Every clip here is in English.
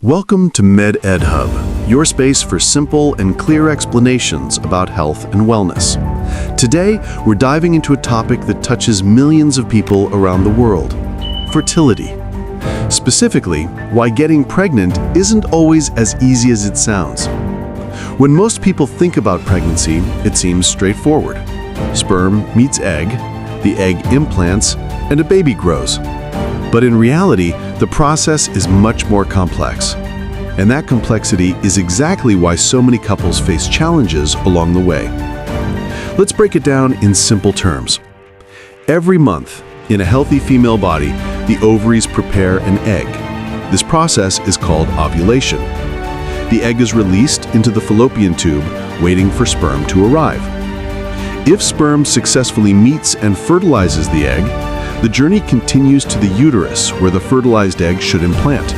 Welcome to MedEd Hub, your space for simple and clear explanations about health and wellness. Today, we're diving into a topic that touches millions of people around the world: fertility. Specifically, why getting pregnant isn't always as easy as it sounds. When most people think about pregnancy, it seems straightforward. Sperm meets egg, the egg implants, and a baby grows. But in reality, the process is much more complex. And that complexity is exactly why so many couples face challenges along the way. Let's break it down in simple terms. Every month, in a healthy female body, the ovaries prepare an egg. This process is called ovulation. The egg is released into the fallopian tube, waiting for sperm to arrive. If sperm successfully meets and fertilizes the egg, the journey continues to the uterus, where the fertilized egg should implant.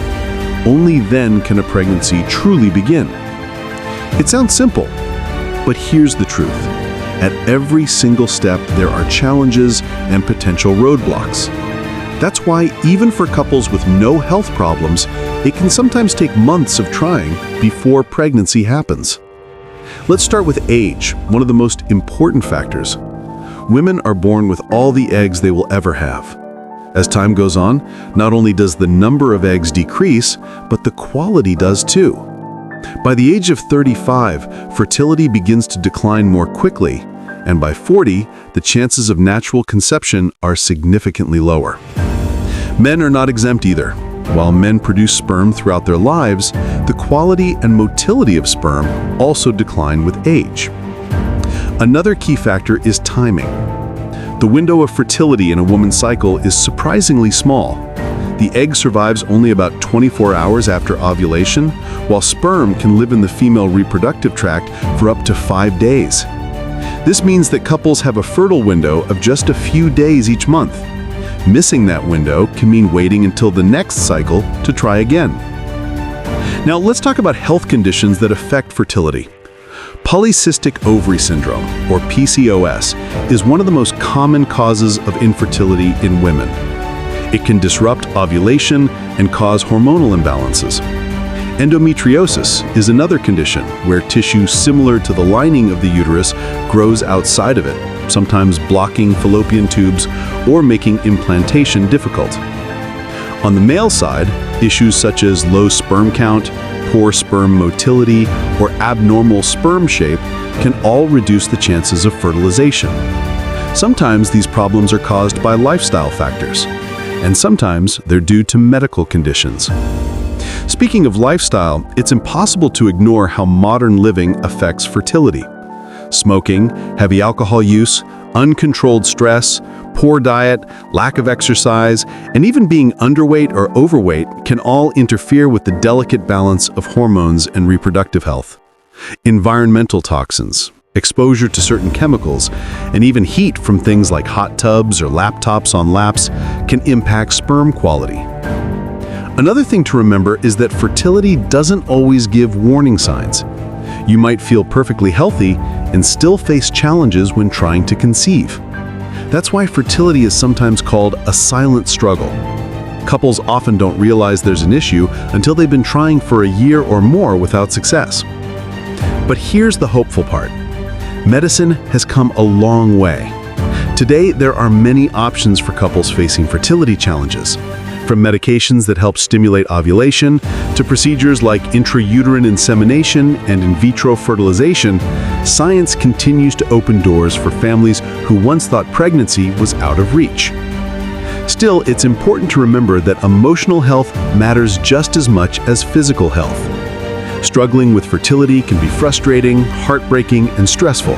Only then can a pregnancy truly begin. It sounds simple, but here's the truth. At every single step, there are challenges and potential roadblocks. That's why, even for couples with no health problems, it can sometimes take months of trying before pregnancy happens. Let's start with age, one of the most important factors. Women are born with all the eggs they will ever have. As time goes on, not only does the number of eggs decrease, but the quality does too. By the age of 35, fertility begins to decline more quickly, and by 40, the chances of natural conception are significantly lower. Men are not exempt either. While men produce sperm throughout their lives, the quality and motility of sperm also decline with age. Another key factor is timing. The window of fertility in a woman's cycle is surprisingly small. The egg survives only about 24 hours after ovulation, while sperm can live in the female reproductive tract for up to 5 days. This means that couples have a fertile window of just a few days each month. Missing that window can mean waiting until the next cycle to try again. Now let's talk about health conditions that affect fertility. Polycystic ovary syndrome, or PCOS, is one of the most common causes of infertility in women. It can disrupt ovulation and cause hormonal imbalances. Endometriosis is another condition where tissue similar to the lining of the uterus grows outside of it, sometimes blocking fallopian tubes or making implantation difficult. On the male side, issues such as low sperm count, poor sperm motility, or abnormal sperm shape can all reduce the chances of fertilization. Sometimes these problems are caused by lifestyle factors, and sometimes they're due to medical conditions. Speaking of lifestyle, it's impossible to ignore how modern living affects fertility. Smoking, heavy alcohol use, uncontrolled stress, poor diet, lack of exercise, and even being underweight or overweight can all interfere with the delicate balance of hormones and reproductive health. Environmental toxins, exposure to certain chemicals, and even heat from things like hot tubs or laptops on laps can impact sperm quality. Another thing to remember is that fertility doesn't always give warning signs. You might feel perfectly healthy and still face challenges when trying to conceive. That's why fertility is sometimes called a silent struggle. Couples often don't realize there's an issue until they've been trying for a year or more without success. But here's the hopeful part. Medicine has come a long way. Today, there are many options for couples facing fertility challenges. From medications that help stimulate ovulation to procedures like intrauterine insemination and in vitro fertilization, science continues to open doors for families who once thought pregnancy was out of reach. Still, it's important to remember that emotional health matters just as much as physical health. Struggling with fertility can be frustrating, heartbreaking, and stressful.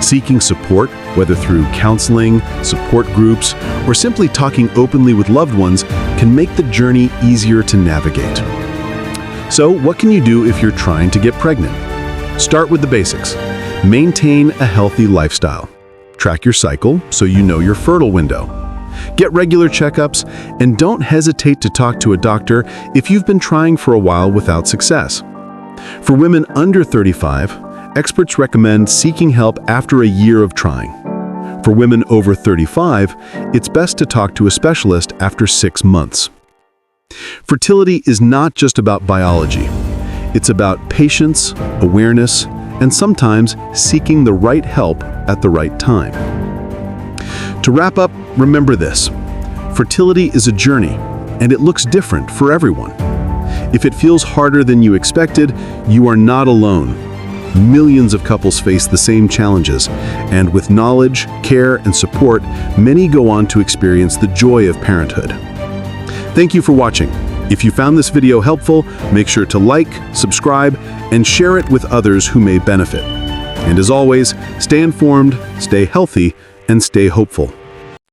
Seeking support, whether through counseling, support groups, or simply talking openly with loved ones, can make the journey easier to navigate. So, what can you do if you're trying to get pregnant? Start with the basics. Maintain a healthy lifestyle. Track your cycle so you know your fertile window. Get regular checkups, and don't hesitate to talk to a doctor if you've been trying for a while without success. For women under 35, experts recommend seeking help after a year of trying. For women over 35, it's best to talk to a specialist after 6 months. Fertility is not just about biology. It's about patience, awareness, and sometimes seeking the right help at the right time. To wrap up, remember this. Fertility is a journey, and it looks different for everyone. If it feels harder than you expected, you are not alone. Millions of couples face the same challenges, and with knowledge, care, and support, many go on to experience the joy of parenthood. Thank you for watching. If you found this video helpful, make sure to like, subscribe, and share it with others who may benefit. And as always, stay informed, stay healthy, and stay hopeful.